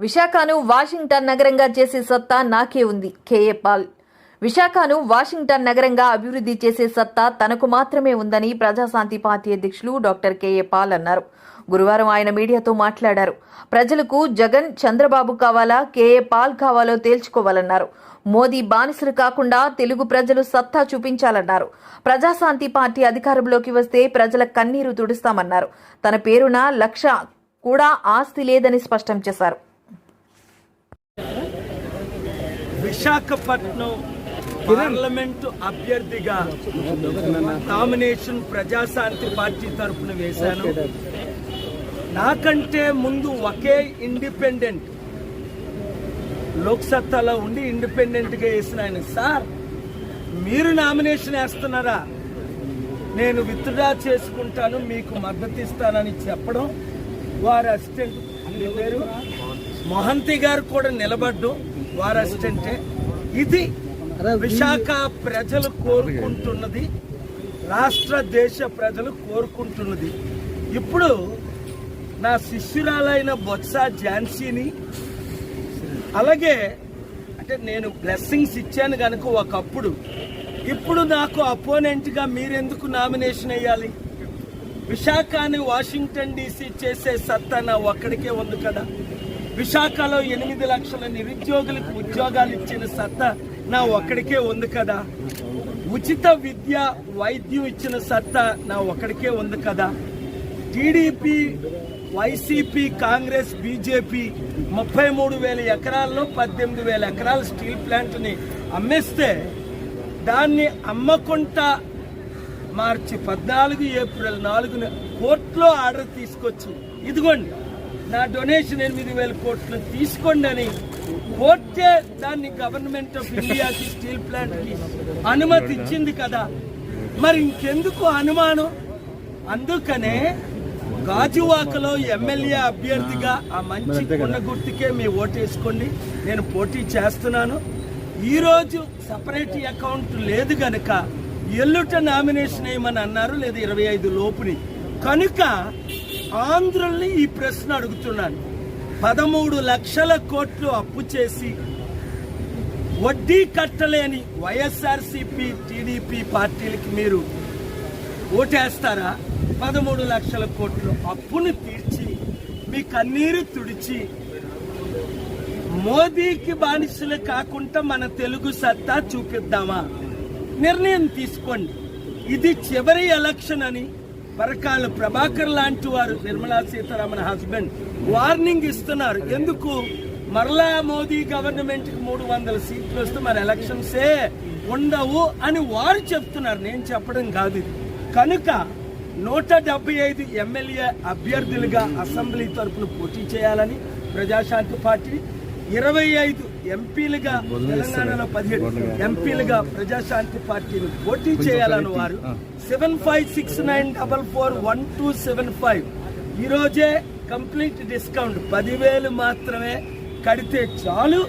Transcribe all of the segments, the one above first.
విశాఖను వాషింగ్టన్ నగరంగా చేసే సత్తా నాకే ఉంది. KA Paul. విశాఖను వాషింగ్టన్ నగరంగా అభివృద్ధి చేసే సత్తా తనకు మాత్రమే ఉందని ప్రజాశాంతి పార్టీ అధ్యక్షులు డాక్టర్ కేఏ పాల్ అన్నారు. గురువారం ఆయన మీడియాతో మాట్లాడారు. ప్రజలకు జగన్, చంద్రబాబు కావాలా, కేఏ పాల్ కావాలో తేల్చుకోవాలన్నారు. మోదీ బానిసలు కాకుండా తెలుగు ప్రజలు సత్తా చూపించాలన్నారు. ప్రజాశాంతి పార్టీ అధికారంలోకి వస్తే ప్రజల కన్నీరు తుడుస్తామన్నారు. తన పేరున లక్ష కూడా ఆస్తి లేదని స్పష్టం చేశారు. విశాఖపట్నం పార్లమెంటు అభ్యర్థిగా నామినేషన్ ప్రజాశాంతి పార్టీ తరఫున వేశాను. నాకంటే ముందు ఒకే ఇండిపెండెంట్ లోక్సత్తాలో ఉండి ఇండిపెండెంట్గా వేసిన ఆయన, సార్ మీరు నామినేషన్ వేస్తున్నారా, నేను విత్డ్రా చేసుకుంటాను, మీకు మద్దతు ఇస్తానని చెప్పడం, వారి అసిస్టెంట్ పేరు మొహంతి గారు కూడా నిలబడ్డం వారి అసిస్టెంటే. ఇది విశాఖ ప్రజలు కోరుకుంటున్నది, రాష్ట్ర దేశ ప్రజలు కోరుకుంటున్నది. ఇప్పుడు నా శిష్యురాలైన బొత్స ఝాన్సీని, అలాగే అంటే నేను బ్లెస్సింగ్స్ ఇచ్చాను కనుక ఒకప్పుడు, ఇప్పుడు నాకు అపోనెంట్గా మీరెందుకు నామినేషన్ వేయాలి? విశాఖని వాషింగ్టన్ డీసీ చేసే సత్తా నా ఒక్కడికే ఉంది కదా. విశాఖలో 8 లక్షల నిరుద్యోగులకు ఉద్యోగాలు ఇచ్చిన సత్తా నా ఒక్కడికే ఉంది కదా. ఉచిత విద్య, వైద్యం ఇచ్చిన సత్తా నా ఒక్కడికే ఉంది కదా. టీడీపీ, వైసీపీ, కాంగ్రెస్, బీజేపీ 33,000 ఎకరాల్లో 18,000 ఎకరాల స్టీల్ ప్లాంట్ని అమ్మేస్తే దాన్ని అమ్మకుండా మార్చి 14 ఏప్రిల్ 4న కోర్టులో ఆర్డర్ తీసుకొచ్చి, ఇదిగోండి నా డొనేషన్ 8,000 కోట్లు తీసుకోండి అని కోర్టే దాన్ని గవర్నమెంట్ ఆఫ్ ఇండియాకి స్టీల్ ప్లాంట్కి అనుమతి ఇచ్చింది కదా. మరి ఇంకెందుకు అనుమానం? అందుకనే గాజువాకలో ఎమ్మెల్యే అభ్యర్థిగా ఆ మంచి కొండ గుర్తుకే మీ ఓటేసుకోండి, నేను పోటీ చేస్తున్నాను. ఈరోజు సపరేట్ అకౌంట్ లేదు గనక ఎల్లుట నామినేషన్ వేయమని అన్నారు, లేదా 25 లోపుని. కనుక ఆంధ్రుల్ని ఈ ప్రశ్న అడుగుతున్నాను. 13 లక్షల కోట్లు అప్పు చేసి వడ్డీ కట్టలేని వైఎస్ఆర్సీపీ, టీడీపీ పార్టీలకి మీరు ఓటేస్తారా? 13 లక్షల కోట్లు అప్పును తీర్చి మీ కన్నీరు తుడిచి మోదీకి బానిసలు కాకుండా మన తెలుగు సత్తా చూపిద్దామా? నిర్ణయం తీసుకోండి. ఇది చివరి ఎలక్షన్ అని పరకాల ప్రభాకర్ లాంటి వారు, నిర్మలా సీతారామన్ హస్బెండ్, వార్నింగ్ ఇస్తున్నారు. ఎందుకు? మరలా మోదీ గవర్నమెంట్ కి 300 సీట్లు వస్తే మరి ఎలక్షన్సే ఉండవు అని వారు చెప్తున్నారు, నేను చెప్పడం కాదు. కనుక 175 ఎమ్మెల్యే అభ్యర్థులుగా అసెంబ్లీ తరఫున పోటీ చేయాలని ప్రజాశాంతి పార్టీ, 25 ఎంపీలుగా తెలంగాణలో 17 ఎంపీలుగా ప్రజాశాంతి పార్టీని పోటీ చేయాలని వారు 7569441275 ఈరోజే కంప్లీట్ డిస్కౌంట్ 10,000 మాత్రమే కడితే చాలు.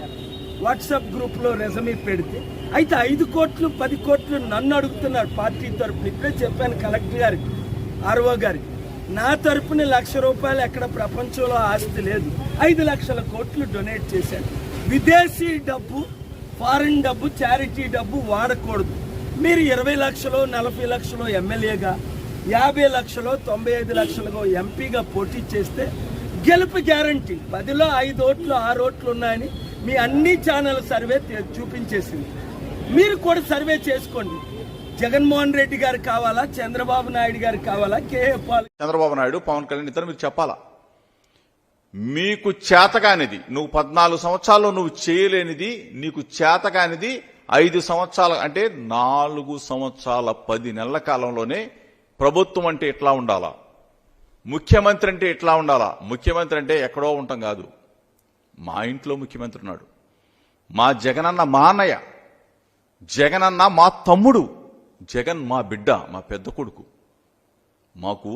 వాట్సాప్ గ్రూప్లో రెజమీ పెడితే అయితే 5 కోట్లు 10 కోట్లు నన్ను అడుగుతున్నారు పార్టీ తరఫున. ఇప్పుడే చెప్పాను కలెక్టర్ గారికి, ఆర్ఓ గారికి, నా తరఫున ₹1,00,000 ఎక్కడ ప్రపంచంలో ఆస్తి లేదు. 5 లక్షల కోట్లు డొనేట్ చేశాను. విదేశీ డబ్బు, ఫారిన్ డబ్బు, చారిటీ డబ్బు వాడకూడదు. మీరు 20 లక్షలు 40 లక్షలు ఎమ్మెల్యేగా, 50 లక్షలు 95 లక్షలుగా ఎంపీగా పోటీ చేస్తే గెలుపు గ్యారంటీ. 10లో 5 ఓట్లు 6 ఓట్లు ఉన్నాయని మీ అన్ని ఛానల్ సర్వే చూపించేసింది. మీరు కూడా సర్వే చేసుకోండి. జగన్మోహన్ రెడ్డి గారు కావాలా, చంద్రబాబు నాయుడు గారు కావాలా, కేఏ పాల్? చంద్రబాబు నాయుడు, పవన్ కళ్యాణ్ ఇద్దరు మీరు చెప్పాలా? మీకు చేతకానిది, నువ్వు 14 సంవత్సరాల్లో నువ్వు చేయలేనిది, నీకు చేతకానిది 5 సంవత్సరాల అంటే 4 సంవత్సరాల 10 నెలల కాలంలోనే ప్రభుత్వం అంటే ఎట్లా ఉండాలా, ముఖ్యమంత్రి అంటే ఎట్లా ఉండాలా? ముఖ్యమంత్రి అంటే ఎక్కడో ఉంటాం కాదు, మా ఇంట్లో ముఖ్యమంత్రి ఉన్నాడు. మా జగనన్న మా అన్నయ్య, జగనన్న మా తమ్ముడు, జగన్ మా బిడ్డ, మా పెద్ద కొడుకు. మాకు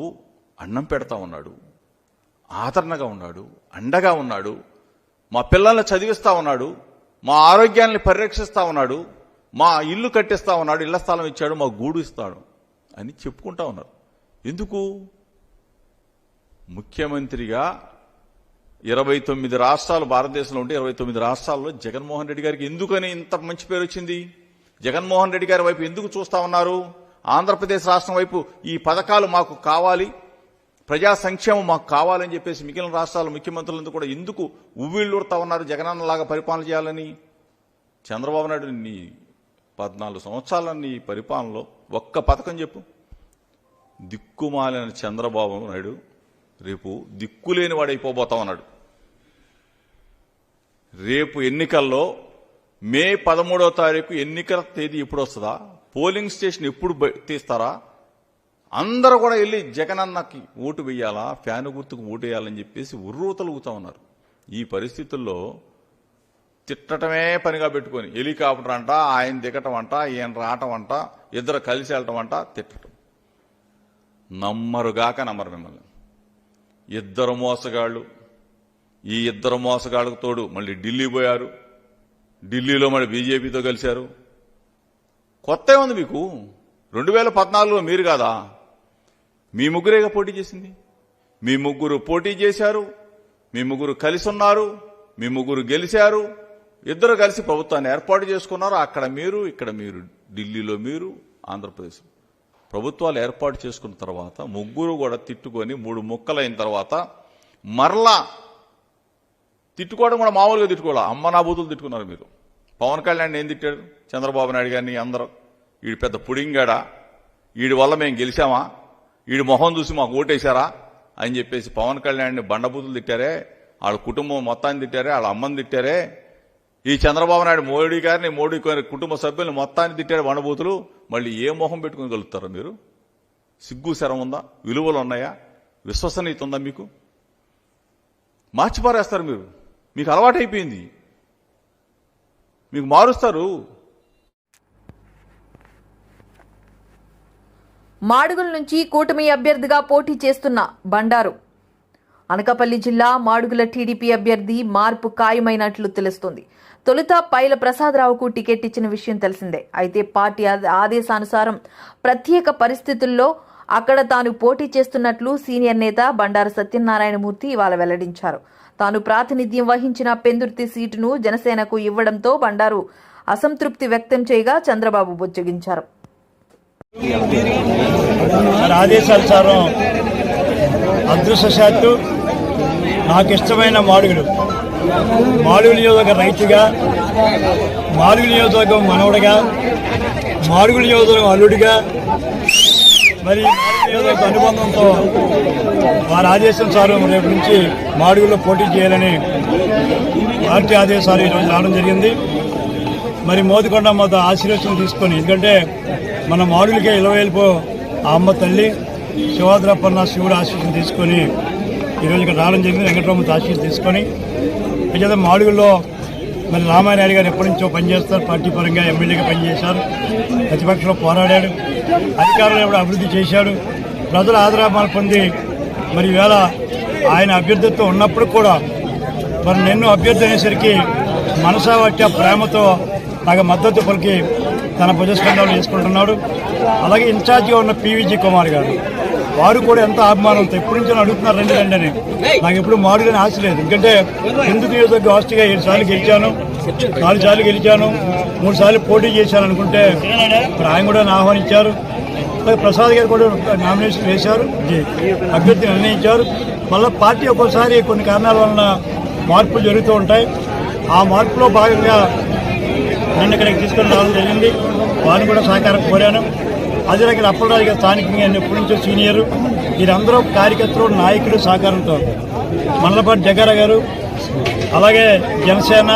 అన్నం పెడతా ఉన్నాడు, ఆదరణగా ఉన్నాడు, అండగా ఉన్నాడు, మా పిల్లల్ని చదివిస్తా ఉన్నాడు, మా ఆరోగ్యాన్ని పరిరక్షిస్తా ఉన్నాడు, మా ఇల్లు కట్టిస్తా ఉన్నాడు, ఇళ్ల స్థలం ఇచ్చాడు, మా గూడు ఇస్తాడు అని చెప్పుకుంటా ఉన్నారు. ఎందుకు? ముఖ్యమంత్రిగా 29 రాష్ట్రాలు భారతదేశంలో ఉంటే 29 రాష్ట్రాల్లో జగన్మోహన్ రెడ్డి గారికి ఎందుకని ఇంత మంచి పేరు వచ్చింది? జగన్మోహన్ రెడ్డి గారి వైపు ఎందుకు చూస్తా ఉన్నారు? ఆంధ్రప్రదేశ్ రాష్ట్రం వైపు ఈ పథకాలు మాకు కావాలి, ప్రజా సంక్షేమం మాకు కావాలని చెప్పేసి మిగిలిన రాష్ట్రాల ముఖ్యమంత్రులందరూ కూడా ఎందుకు ఉవ్విళ్ళూరుతా ఉన్నారు జగనన్నలాగా పరిపాలన చేయాలని? చంద్రబాబు నాయుడు నీ 14 సంవత్సరాల నీ పరిపాలనలో ఒక్క పథకం చెప్పు. దిక్కుమాలిన చంద్రబాబు నాయుడు రేపు దిక్కులేని వాడైపోబోతా ఉన్నాడు. రేపు ఎన్నికల్లో మే 13వ తారీఖు ఎన్నికల తేదీ ఎప్పుడు వస్తుందా? పోలింగ్ స్టేషన్ ఎప్పుడు తీస్తారా? అందరూ కూడా వెళ్ళి జగనన్నకి ఓటు వేయాలా, ఫ్యాను గుర్తుకు ఓటు వేయాలని చెప్పేసి ఉర్రూతలుగుతా ఉన్నారు. ఈ పరిస్థితుల్లో తిట్టటమే పనిగా పెట్టుకొని హెలికాప్టర్ అంట, ఆయన దిగటం అంట, ఈయన రావటం అంట, ఇద్దరు కలిసి వెళ్ళటం అంట, తిట్టడం. నమ్మరుగాక నమ్మరు మిమ్మల్ని. ఇద్దరు మోసగాళ్ళు. ఈ ఇద్దరు మోసగాళ్ళకు తోడు మళ్ళీ ఢిల్లీ పోయారు. ఢిల్లీలో మళ్ళీ బీజేపీతో కలిశారు. కొత్త ఉంది మీకు. 2014లో మీరు కాదా? మీ ముగ్గురేగా పోటీ చేసింది. మీ ముగ్గురు పోటీ చేశారు, మీ ముగ్గురు కలిసి ఉన్నారు, మీ ముగ్గురు గెలిచారు, ఇద్దరు కలిసి ప్రభుత్వాన్ని ఏర్పాటు చేసుకున్నారు. అక్కడ మీరు, ఇక్కడ మీరు, ఢిల్లీలో మీరు, ఆంధ్రప్రదేశ్. ప్రభుత్వాలు ఏర్పాటు చేసుకున్న తర్వాత ముగ్గురు కూడా తిట్టుకొని 3 ముక్కలైన తర్వాత మరలా తిట్టుకోవడం కూడా మామూలుగా తిట్టుకోవాలి. అమ్మ నా బూతులు తిట్టుకున్నారు మీరు. పవన్ కళ్యాణ్ ఏం తిట్టాడు? చంద్రబాబు నాయుడు గారిని అందరూ వీడి పెద్ద పుడింగాడా, వీడి వల్ల మేము గెలిచామా, వీడి మొహం చూసి మాకు ఓటేశారా అని చెప్పేసి పవన్ కళ్యాణ్ని బండబూతులు తిట్టారే, వాళ్ళ కుటుంబం మొత్తాన్ని తిట్టారే, వాళ్ళ అమ్మని తిట్టారే. ఈ చంద్రబాబు నాయుడు మోడీ గారిని, మోడీ కుటుంబ సభ్యుల్ని మొత్తాన్ని తిట్టారు బండబూతులు. మళ్ళీ ఏ మొహం పెట్టుకుని కలుగుతారా మీరు? సిగ్గు శరం ఉందా? విలువలు ఉన్నాయా? విశ్వసనీయత ఉందా మీకు? మార్చిపారేస్తారు మీరు. మీకు అలవాటైపోయింది. మీకు మారుస్తారు. మాడుగుల నుంచి కూటమి అభ్యర్థిగా పోటీ చేస్తున్న బండారు. అనకాపల్లి జిల్లా మాడుగుల టీడీపీ అభ్యర్థి మార్పు ఖాయమైనట్లు తెలుస్తోంది. తొలుత పైల ప్రసాదరావుకు టికెట్ ఇచ్చిన విషయం తెలిసిందే. అయితే పార్టీ ఆదేశానుసారం ప్రత్యేక పరిస్థితుల్లో అక్కడ తాను పోటీ చేస్తున్నట్లు సీనియర్ నేత బండారు సత్యనారాయణమూర్తి ఇవాళ వెల్లడించారు. తాను ప్రాతినిధ్యం వహించిన పెందుర్తి సీటును జనసేనకు ఇవ్వడంతో బండారు అసంతృప్తి వ్యక్తం చేయగా చంద్రబాబు బుజ్జగించారు. ఆదేశానుసారం అదృష్టశాత్తు నాకు ఇష్టమైన మాడుగులు నియోజకవర్గ రైతుగా, మాడుగుల నియోజకవర్గం మనవడుగా, మాడుగుల నియోజకవర్గం అల్లుడిగా, మరి నియోజకవర్గ అనుబంధంతో వారి ఆదేశానుసారం రేపు నుంచి మాడుగుల్లో పోటీ చేయాలని పార్టీ ఆదేశాలు ఈరోజు రావడం జరిగింది. మరి మోదికొండ మొత్తం ఆశీర్వచనం తీసుకొని, ఎందుకంటే మన మాడుగులకే ఇలవేల్పో ఆ అమ్మ తల్లి శివాద్రపన్న శివుడు ఆశీస్సులు తీసుకొని ఈరోజు ఇక్కడ రావడం జరిగింది. వెంకటరామతో ఆశీస్సులు తీసుకొని అయితే మాడుగుల్లో మరి రామానాయుడు గారు ఎప్పటి నుంచో పనిచేస్తారు. పార్టీ పరంగా ఎమ్మెల్యేగా పనిచేశారు, ప్రతిపక్షంలో పోరాడాడు, అధికారంలో కూడా అభివృద్ధి చేశాడు, ప్రజల ఆదరణ పొంది మరి ఈవేళ ఆయన అభ్యర్థిత్వం ఉన్నప్పుడు కూడా మరి నిన్ను అభ్యర్థి అనేసరికి మనసా వచ్చే ప్రేమతో నాకు మద్దతు పలికి తన భుజస్కంధాలు చేసుకుంటున్నాడు. అలాగే ఇన్ఛార్జిగా ఉన్న పీవీజీ కుమార్ గారు, వారు కూడా ఎంత అభిమానంతో ఎప్పటి నుంచో అడుగుతున్నారు రండి రండి అని. నాకు ఎప్పుడు మాడుగానే ఆశ లేదు, ఎందుకంటే హిందూ నియోజకవర్గ హాస్టల్గా 7 సార్లు గెలిచాను, 4 సార్లు గెలిచాను, 3 సార్లు పోటీ చేశాను అనుకుంటే ఇప్పుడు ఆయన కూడా ఆహ్వానించారు. అలాగే ప్రసాద్ గారు కూడా నామినేషన్ వేశారు, అభ్యర్థి నిర్ణయించారు. మళ్ళీ పార్టీ ఒక్కోసారి కొన్ని కారణాల వలన మార్పులు జరుగుతూ ఉంటాయి. ఆ మార్పులో భాగంగా నన్ను ఇక్కడికి తీసుకొని రావడం జరిగింది. వారిని కూడా సహకారం కోరాను. అదే రకంగా అప్పలరాజు గారు స్థానికంగా ఎప్పటి నుంచో సీనియరు, వీరందరూ కార్యకర్తలు, నాయకులు సహకారంతో మండలపాటి జగ్గారావు గారు, అలాగే జనసేన,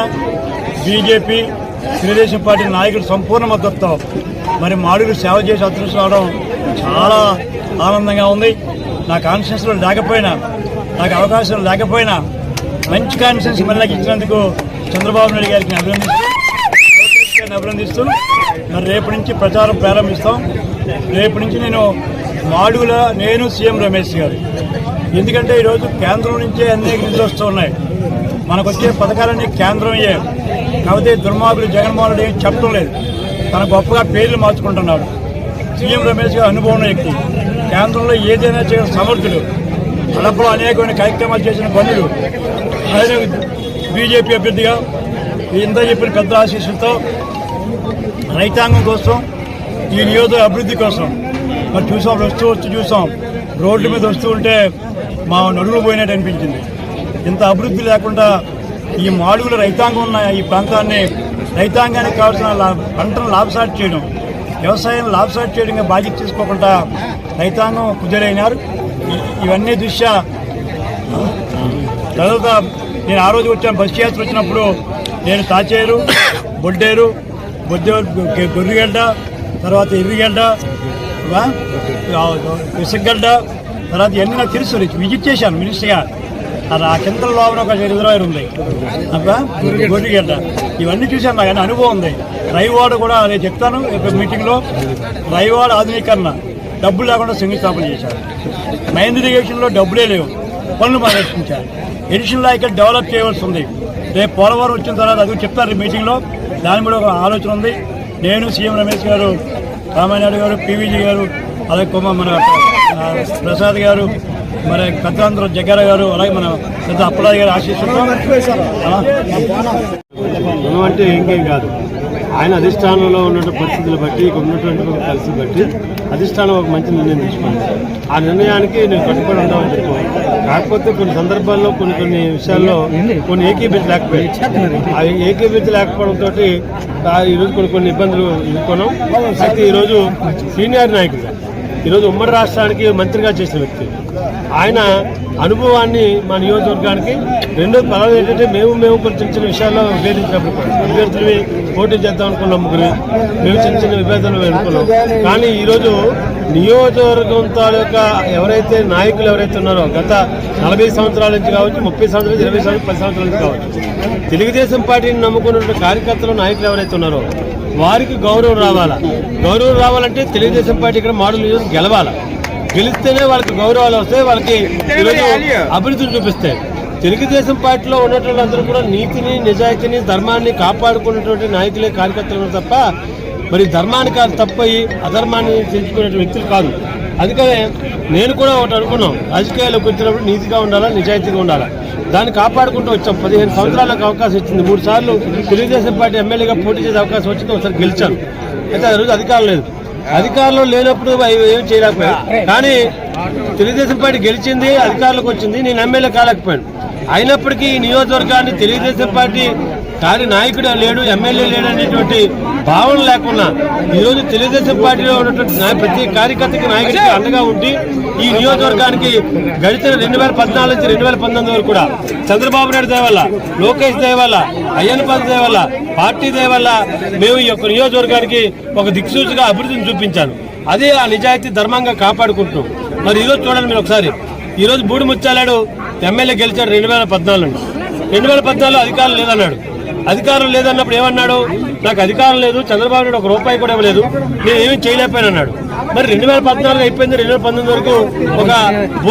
బీజేపీ, తెలుగుదేశం పార్టీ నాయకులు సంపూర్ణ మద్దతుతో మరి మాడుగులు సేవ చేసి అదృష్టం రావడం చాలా ఆనందంగా ఉంది. నా కాన్స్టిట్యూన్సీలో లేకపోయినా, నాకు అవకాశం లేకపోయినా మంచి కాన్స్టిట్యూన్సీ మళ్ళీ ఇచ్చినందుకు చంద్రబాబు నాయుడు గారికి అభినందిస్తూ మరి రేపు నుంచి ప్రచారం ప్రారంభిస్తాం. రేపు నుంచి నేను సీఎం రమేష్ గారు, ఎందుకంటే ఈరోజు కేంద్రం నుంచే అనేక నిధులు వస్తూ ఉన్నాయి. మనకు వచ్చే పథకాలన్నీ కేంద్రమయ్యే, కాకపోతే దుర్మార్గులు జగన్మోహన్ రెడ్డి ఏం చెప్పడం లేదు, తన గొప్పగా పేర్లు మార్చుకుంటున్నాడు. సీఎం రమేష్ గారు అనుభవం వ్యక్తి, కేంద్రంలో ఏదైనా చేయడం సమర్థుడు, కడపలో అనేకమైన కార్యక్రమాలు చేసిన పనులు, ఆయన బీజేపీ అభ్యర్థిగా ఇంత చెప్పిన పెద్ద ఆశీస్సులతో రైతాంగం కోసం ఈ నియోజక అభివృద్ధి కోసం మరి చూసాం, వచ్చి చూసాం, రోడ్ల మీద వస్తూ ఉంటే మా నడువులు పోయినట్టు అనిపించింది. ఇంత అభివృద్ధి లేకుండా ఈ మాడుగుల రైతాంగం ఉన్న ఈ ప్రాంతాన్ని రైతాంగానికి కావాల్సిన పంటను లాభసాటి చేయడం, వ్యవసాయం లాభసాటి చేయడంగా బాధ్యత తీసుకోకుండా రైతాంగం కుదేరైనారు. ఇవన్నీ దృష్ట్యా తర్వాత నేను ఆ రోజు వచ్చాను, బస్సు యాత్ర వచ్చినప్పుడు నేను తాచేరు, బొడ్డేరు, గొర్రెగడ్డ, తర్వాత ఎర్రిగడ్డ, విసగడ్డ, తర్వాత ఇవన్నీ నాకు తెలుసు, విజిట్ చేశాను మినిస్టర్గా. ఆ కింద లోపల ఒక రిజర్వాయర్ ఉంది, గొర్రెగడ్డ, ఇవన్నీ చూశాను. నాకు అనుభవం ఉంది. రైవాడ కూడా నేను చెప్తాను మీటింగ్లో, రైవాడ ఆధునీకరణ డబ్బులు లేకుండా శంకుస్థాపన చేశారు. మైండ్ ఇరిగేషన్లో డబ్బులే లేవు, పనులు ప్రదర్శించారు. ఎడిషనల్ ఇక్కడ డెవలప్ చేయవలసి ఉంది. రేపు పోలవరం వచ్చిన తర్వాత అది చెప్తారు మీటింగ్లో, దాని మీద ఒక ఆలోచన ఉంది. నేను, సీఎం రమేష్ గారు, రామానాయుడు గారు, పీవీజీ గారు, అలాగే మన ప్రసాద్ గారు, మరి పెద్దాంధ్ర జగ్గార గారు, అలాగే మన పెద్ద అప్పలాది గారు ఆశీస్సులతో రుణం అంటే ఇంకేం కాదు, ఆయన అధిష్టానంలో ఉన్న పరిస్థితులు బట్టి, ఉన్నటువంటి పరిస్థితి బట్టి అధిష్టానం ఒక మంచి నిర్ణయం తీసుకుంది. ఆ నిర్ణయానికి నేను కట్టుబడి ఉంటామని చెప్పుకోవాలి. కాకపోతే కొన్ని సందర్భాల్లో కొన్ని విషయాల్లో కొన్ని ఏకీభించలేకపోయాయి. ఆ ఏకీభించలేకపోవడంతో ఈరోజు కొన్ని ఇబ్బందులు ఎదుర్కొన్నాం. అయితే ఈరోజు సీనియర్ నాయకుడు, ఈరోజు ఉమ్మడి రాష్ట్రానికి మంత్రిగా చేసిన వ్యక్తి, ఆయన అనుభవాన్ని మా నియోజకవర్గానికి రెండో పదవి ఏంటంటే మేము కొన్ని చిన్న చిన్న విషయాల్లో విభేదించినప్పుడు అభ్యర్థులవి పోటీ చేద్దాం అనుకున్నాం, ముగ్గురు మేము చిన్న చిన్న విభేదాలు అనుకున్నాం. కానీ ఈరోజు నియోజకవర్గం తాలూకా ఎవరైతే నాయకులు ఎవరైతే ఉన్నారో గత 40 సంవత్సరాల నుంచి కావచ్చు, 30 సంవత్సరాలు, 20 సంవత్సరాలు, 10 సంవత్సరాల నుంచి కావచ్చు, తెలుగుదేశం పార్టీని నమ్ముకున్నటువంటి కార్యకర్తలు, నాయకులు ఎవరైతే ఉన్నారో వారికి గౌరవం రావాలా. గౌరవం రావాలంటే తెలుగుదేశం పార్టీ ఇక్కడ మాడుగుల గెలవాలా. గెలిస్తేనే వాళ్ళకి గౌరవాలు వస్తాయి, వాళ్ళకి ఈరోజు అభివృద్ధిని చూపిస్తాయి. తెలుగుదేశం పార్టీలో ఉన్నటువంటి అందరూ కూడా నీతిని, నిజాయితీని, ధర్మాన్ని కాపాడుకున్నటువంటి నాయకులే, కార్యకర్తలు తప్ప మరి ధర్మానికి తప్పయి అధర్మాన్ని తెలుసుకునే వ్యక్తులు కాదు. అందుకనే నేను కూడా ఒకటి అనుకున్నాం, రాజకీయాల్లోకి వచ్చినప్పుడు నీతిగా ఉండాలా, నిజాయితీగా ఉండాలా, దాన్ని కాపాడుకుంటూ వచ్చాం. 15 సంవత్సరాలకు అవకాశం ఇచ్చింది. 3 సార్లు తెలుగుదేశం పార్టీ ఎమ్మెల్యేగా పోటీ చేసే అవకాశం వచ్చింది, ఒకసారి గెలిచాను. అయితే ఆ రోజు అధికారం లేదు, అధికారంలో లేనప్పుడు ఏం చేయలేకపోయాను. కానీ తెలుగుదేశం పార్టీ గెలిచింది, అధికారంలోకి వచ్చింది, నేను ఎమ్మెల్యే కాలేకపోయాను. అయినప్పటికీ ఈ నియోజకవర్గాన్ని తెలుగుదేశం పార్టీ నాయకుడు లేడు, ఎమ్మెల్యే లేడు అనేటువంటి భావన లేకుండా ఈరోజు తెలుగుదేశం పార్టీలో ఉన్నటువంటి ప్రతి కార్యకర్తకి, నాయకుడికి అండగా ఉండి ఈ నియోజకవర్గానికి గడిచిన 2014 నుంచి 2019 వరకు కూడా చంద్రబాబు నాయుడు దయ వల్ల, లోకేష్ దయ వల్ల, అయ్యన్నపాత్ర దయ వల్ల, పార్టీ దయ వల్ల మేము ఈ యొక్క నియోజకవర్గానికి ఒక దిక్సూచిగా అభివృద్ధిని చూపించాను. అదే ఆ నిజాయితీ ధర్మంగా కాపాడుకుంటున్నాం. మరి ఈరోజు చూడండి మీరు ఒకసారి, ఈరోజు బూడి ముత్యాలాడు ఎమ్మెల్యే గెలిచాడు 2014 నుండి. 2014 అధికారం లేదన్నాడు. అధికారం లేదన్నప్పుడు ఏమన్నాడు, నాకు అధికారం లేదు, చంద్రబాబు నాయుడు 1 రూపాయి కూడా ఇవ్వలేదు, నేను ఏమీ చేయలేకపోయాను అన్నాడు. మరి 2014 అయిపోయింది, 2019 వరకు ఒక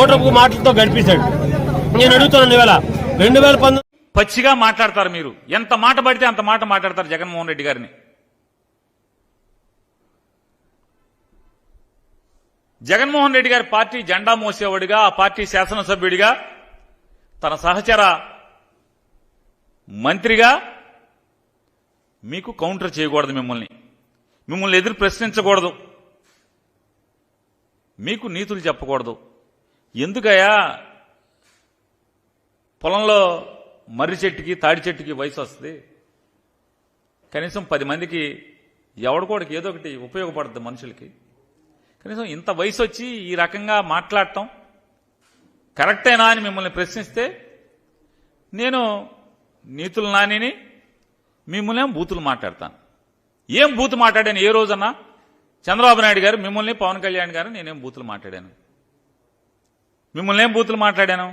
ఓటపు మాటలతో గడిపేశాడు. నేను అడుగుతున్నాను ఇవాళ 2019 పచ్చిగా మాట్లాడతారు మీరు. ఎంత మాట పడితే అంత మాట మాట్లాడతారు జగన్మోహన్ రెడ్డి గారిని. జగన్మోహన్ రెడ్డి గారి పార్టీ జెండా మోసేవాడిగా, ఆ పార్టీ శాసనసభ్యుడిగా, తన సహచర మంత్రిగా మీకు కౌంటర్ చేయకూడదు, మిమ్మల్ని ఎదురు ప్రశ్నించకూడదు, మీకు నీతులు చెప్పకూడదు. ఎందుకయ్యా పొలంలో మర్రి చెట్టుకి, తాడి చెట్టుకి వయసు వస్తుంది, కనీసం 10 మందికి ఎవడికోడికి ఏదో ఒకటి ఉపయోగపడుతుంది మనుషులకి. కనీసం ఇంత వయసు వచ్చి ఈ రకంగా మాట్లాడటం కరెక్టేనా అని మిమ్మల్ని ప్రశ్నిస్తే నేను నీతులు నానిని, మిమ్మల్ని బూతులు మాట్లాడతాను. ఏం బూతు మాట్లాడాను ఏ రోజన్నా? చంద్రబాబు నాయుడు గారు మిమ్మల్ని, పవన్ కళ్యాణ్ గారు నేనేం బూతులు మాట్లాడాను? మిమ్మల్ని ఏం బూతులు మాట్లాడాను?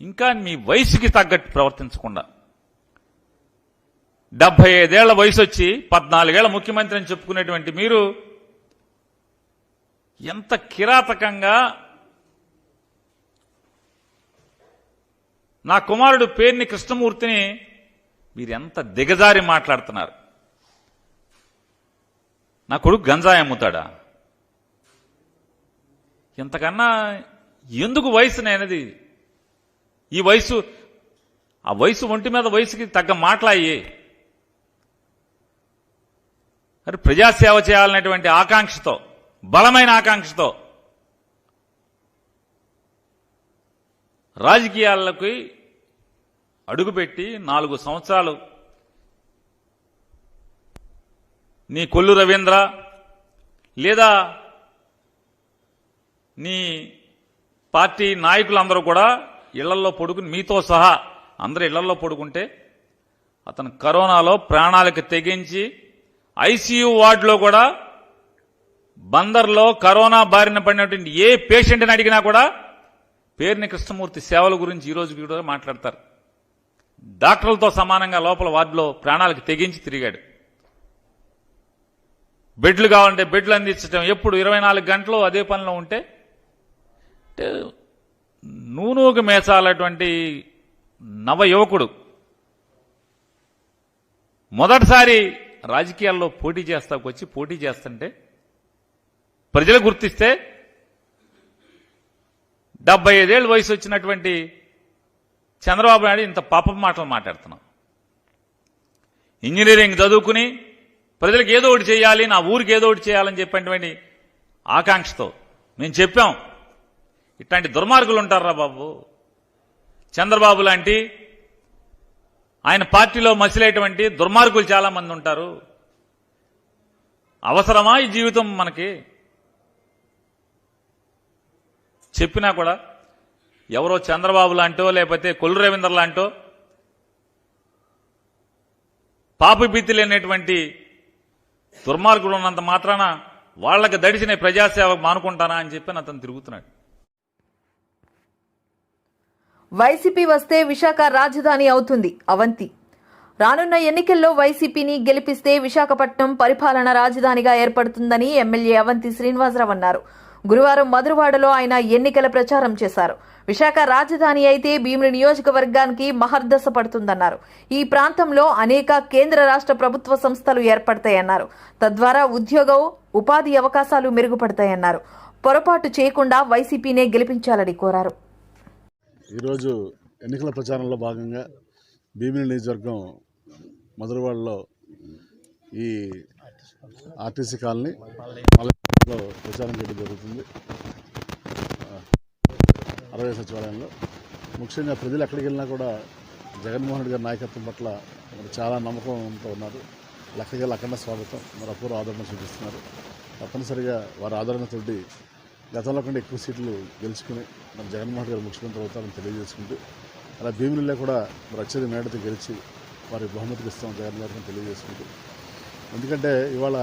ఇంకా మీ వయసుకి తగ్గట్టు ప్రవర్తించకుండా 75 ఏళ్ల వయసు వచ్చి 14 ఏళ్ల ముఖ్యమంత్రి అని చెప్పుకునేటువంటి మీరు ఎంత కిరాతకంగా నా కుమారుడు పేర్ని కృష్ణమూర్తిని మీరు ఎంత దిగజారి మాట్లాడుతున్నారు. నా కొడుకు గంజాయి అమ్ముతాడా? ఇంతకన్నా ఎందుకు వయసు అనేది? ఈ వయసు ఆ వయసు ఒంటి మీద వయసుకి తగ్గ మాట్లాయి మరి ప్రజాసేవ చేయాలనేటువంటి ఆకాంక్షతో, బలమైన ఆకాంక్షతో రాజకీయాలకి అడుగుపెట్టి 4 సంవత్సరాలు నీ కొల్లు రవీంద్ర లేదా నీ పార్టీ నాయకులందరూ కూడా ఇళ్లల్లో పడుకుని, మీతో సహా అందరూ ఇళ్లల్లో పడుకుంటే అతను కరోనాలో ప్రాణాలకు తెగించి ఐసీయూ వార్డులో కూడా బందర్లో కరోనా బారిన పడినటువంటి ఏ పేషెంట్ని అడిగినా కూడా పేర్ని కృష్ణమూర్తి సేవల గురించి ఈ రోజు కూడా మాట్లాడతారు. డాక్టర్లతో సమానంగా లోపల వార్డులో ప్రాణాలకు తెగించి తిరిగాడు. బెడ్లు కావాలంటే బెడ్లు అందించడం, ఎప్పుడు 24 గంటలు అదే పనిలో ఉంటే నూనూగు మేసాలటువంటి నవ యువకుడు మొదటిసారి రాజకీయాల్లో పోటీ చేస్తుంటే ప్రజలు గుర్తిస్తే 75 ఏళ్ళు వయసు వచ్చినటువంటి చంద్రబాబు నాయుడు ఇంత పాపం మాటలు మాట్లాడుతున్నాం. ఇంజనీరింగ్ చదువుకుని ప్రజలకు ఏదో ఒకటి చేయాలి, నా ఊరికి ఏదో ఒకటి చేయాలని చెప్పేటువంటి ఆకాంక్షతో మేము చెప్పాం. ఇట్లాంటి దుర్మార్గులు ఉంటారా బాబు? చంద్రబాబు లాంటి ఆయన పార్టీలో మసిలేటువంటి దుర్మార్గులు చాలా మంది ఉంటారు. అవసరమా ఈ జీవితం మనకి? చెప్పినా కూడా ఎవరో చంద్రబాబు లాంటో లేకపోతే కొల్లు రవీంద్ర లాంటో పాపభీతి లేనటువంటి దుర్మార్గులు ఉన్నంత మాత్రాన వాళ్లకు దడిచిన ప్రజాసేవ మానుకుంటానా అని చెప్పి అతను తిరుగుతున్నాడు. వైసీపీ వస్తే విశాఖ రాజధాని అవుతుంది అవంతి. రానున్న ఎన్నికల్లో వైసీపీని గెలిపిస్తే విశాఖపట్నం పరిపాలన రాజధానిగా ఏర్పడుతుందని ఎమ్మెల్యే అవంతి శ్రీనివాసరావు అన్నారు. గురువారం మధురవాడలో ఆయన ఎన్నికల ప్రచారం చేశారు. విశాఖ రాజధాని అయితే భీమిలి నియోజకవర్గానికి మహర్దశ పడుతుందన్నారు. ఈ ప్రాంతంలో అనేక కేంద్ర రాష్ట్ర ప్రభుత్వ సంస్థలు ఏర్పడతాయన్నారు. తద్వారా ఉద్యోగం, ఉపాధి అవకాశాలు మెరుగుపడతాయన్నారు. పొరపాటు చేయకుండా వైసీపీనే గెలిపించాలని కోరారు. ఈరోజు ఎన్నికల ప్రచారంలో భాగంగా భీమిలి నియోజకవర్గం మధురవాడలో ఈ ఆర్టీసీ కాలనీ లో ప్రచారం చేయడం జరుగుతుంది. 60 సచివాలయంలో ముఖ్యంగా ప్రజలు ఎక్కడికి వెళ్ళినా కూడా జగన్మోహన్ రెడ్డి గారి నాయకత్వం పట్ల మరి చాలా నమ్మకంతో ఉన్నారు. ఎక్కడికి వెళ్ళి అఖండ స్వాగతం, మరి అపూర్వ ఆదరణ చూపిస్తున్నారు. తప్పనిసరిగా వారి ఆదరణతోటి గతంలో కంటే ఎక్కువ సీట్లు గెలుచుకుని మరి జగన్మోహన్ రెడ్డి గారు ముఖ్యమంత్రి అవుతారని తెలియజేసుకుంటూ, అలా భీమిలిలో కూడా మరి అత్యధిక మేడతో గెలిచి వారి బహుమతికి ఇస్తాం జగన్ గారిని తెలియజేసుకుంటూ. ఎందుకంటే ఇవాళ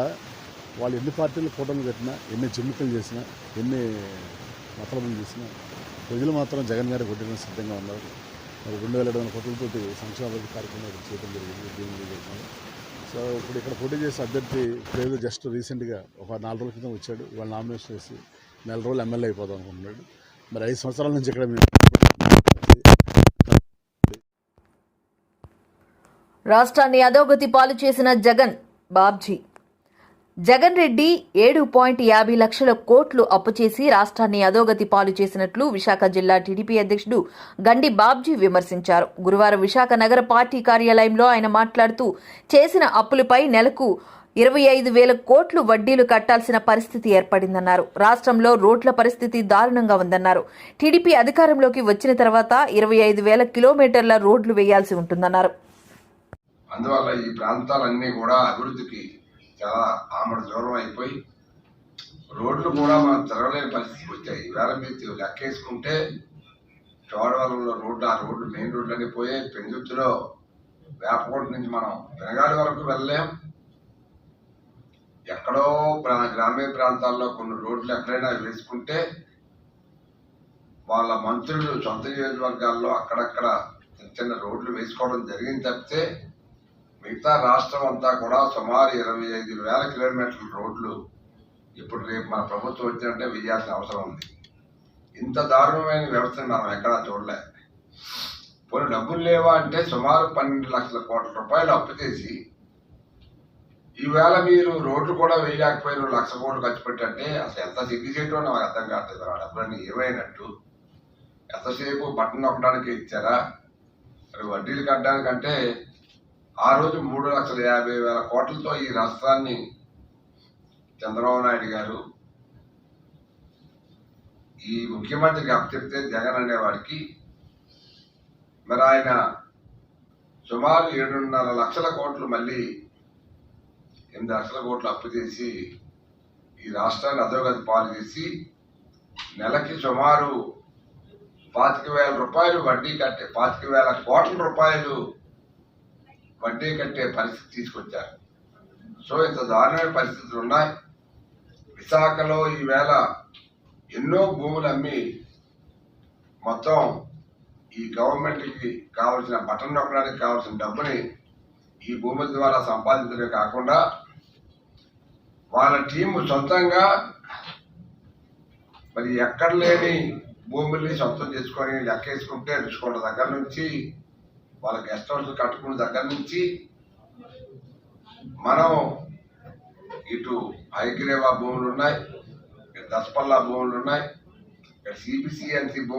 వాళ్ళు ఎన్ని పార్టీలు కూటమి పెట్టినా, ఎన్ని జిమ్మికలు చేసినా, ఎన్ని మతలబులు చేసినా ప్రజలు మాత్రం జగన్ గారి కొట్టడానికి సిద్ధంగా ఉన్నారు. మరి 2700 కోట్లతోటి సంక్షేమ అభివృద్ధి కార్యక్రమాలు చేయడం జరిగింది భీమిలి చేసినారు. సో ఇప్పుడు ఇక్కడ పోటీ చేసే అభ్యర్థి ఇప్పుడు జస్ట్ రీసెంట్గా ఒక 4 రోజుల క్రితం వచ్చాడు. ఇవాళ నామినేషన్ వేసి 4 రోజులు ఎమ్మెల్యే అయిపోదాం అనుకుంటున్నాడు. మరి 5 సంవత్సరాల నుంచి ఇక్కడ రాష్ట్రాన్ని అధోగతి పాలు చేసిన జగన్ రెడ్డి 7.50 లక్షల కోట్లు అప్పు చేసి రాష్ట్రాన్ని అధోగతి పాలు చేసినట్లు విశాఖ జిల్లా టీడీపీ అధ్యక్షుడు గండి బాబ్జీ విమర్శించారు. గురువారం విశాఖ నగర పార్టీ కార్యాలయంలో ఆయన మాట్లాడుతూ చేసిన అప్పులపై నెలకు 25,000 కోట్లు వడ్డీలు కట్టాల్సిన పరిస్థితి ఏర్పడిందన్నారు. రాష్ట్రంలో రోడ్ల పరిస్థితి దారుణంగా ఉందన్నారు. టీడీపీ అధికారంలోకి వచ్చిన తర్వాత 25,000 కిలోమీటర్ల రోడ్లు వేయాల్సి ఉంటుందన్నారు. అందువల్ల ఈ ప్రాంతాలన్నీ కూడా అభివృద్ధికి చాలా ఆమడ దూరం అయిపోయి రోడ్లు కూడా మనం తిరగలేని పరిస్థితికి వచ్చాయి. ఈవేళ మీరు లెక్కేసుకుంటే చోడవరంలో రోడ్డు, ఆ రోడ్డు మెయిన్ రోడ్లన్నీ పోయాయి. పెందుర్తిలో వేపకోట నుంచి మనం పెనగాడి వరకు వెళ్ళలేం. ఎక్కడో గ్రామీణ ప్రాంతాల్లో కొన్ని రోడ్లు ఎక్కడైనా వేసుకుంటే వాళ్ళ మంత్రులు సొంత నియోజకవర్గాల్లో అక్కడక్కడ చిన్న చిన్న రోడ్లు వేసుకోవడం జరిగింది తప్పితే మిగతా రాష్ట్రం అంతా కూడా సుమారు 25,000 కిలోమీటర్ల రోడ్లు ఇప్పుడు రేపు మన ప్రభుత్వం వచ్చినట్టే వేయాల్సిన అవసరం ఉంది. ఇంత దారుణమైన వ్యవస్థను మనం ఎక్కడా చూడలే. పోనీ డబ్బులు లేవా అంటే సుమారు 12 లక్షల కోట్ల రూపాయలు అప్పు చేసి ఈవేళ మీరు రోడ్లు కూడా వేయలేకపోయిన 1 లక్ష కోట్లు ఖర్చు పెట్టంటే అసలు ఎంత సిగ్గుచేయటో నాకు అర్థం కావట్లేదు. ఆ డబ్బులన్నీ ఏమైనట్టు? ఎంతసేపు బట్టన్ నొక్కడానికి ఇచ్చారా? మరి వడ్డీలు కట్టడానికంటే ఆ రోజు 3,50,000 కోట్లతో ఈ రాష్ట్రాన్ని చంద్రబాబు నాయుడు గారు ఈ ముఖ్యమంత్రికి అప్పచెప్తే జగన్ అనేవాడికి మరి ఆయన సుమారు 7.5 లక్షల కోట్లు మళ్ళీ 8 లక్షల కోట్లు అప్పు చేసి ఈ రాష్ట్రాన్ని అధోగతి పాలు చేసి నెలకి సుమారు 25,000 రూపాయలు వడ్డీ కట్టే 25,000 కోట్ల రూపాయలు వడ్డీ కట్టే పరిస్థితి తీసుకొచ్చారు. సో ఇంత దారుణమైన పరిస్థితులు ఉన్నాయి. విశాఖలో ఈవేళ ఎన్నో భూములు అమ్మి మొత్తం ఈ గవర్నమెంట్కి కావాల్సిన బటన్ నొక్కడానికి కావాల్సిన డబ్బుని ఈ భూముల ద్వారా సంపాదించడమే కాకుండా వాళ్ళ టీము సొంతంగా మరి ఎక్కడ లేని భూముల్ని సొంతం చేసుకొని లెక్కేసుకుంటే రుచికొండ దగ్గర నుంచి వాళ్ళ గెస్ట్ హౌస్ కట్టుకున్న దగ్గర నుంచి మనం ఇటు హైగ్రేవా భూములు ఉన్నాయి, ఇక్కడ దసపల్లా భూములు ఉన్నాయి, ఇక్కడ సిబిసిఎన్సి భూములు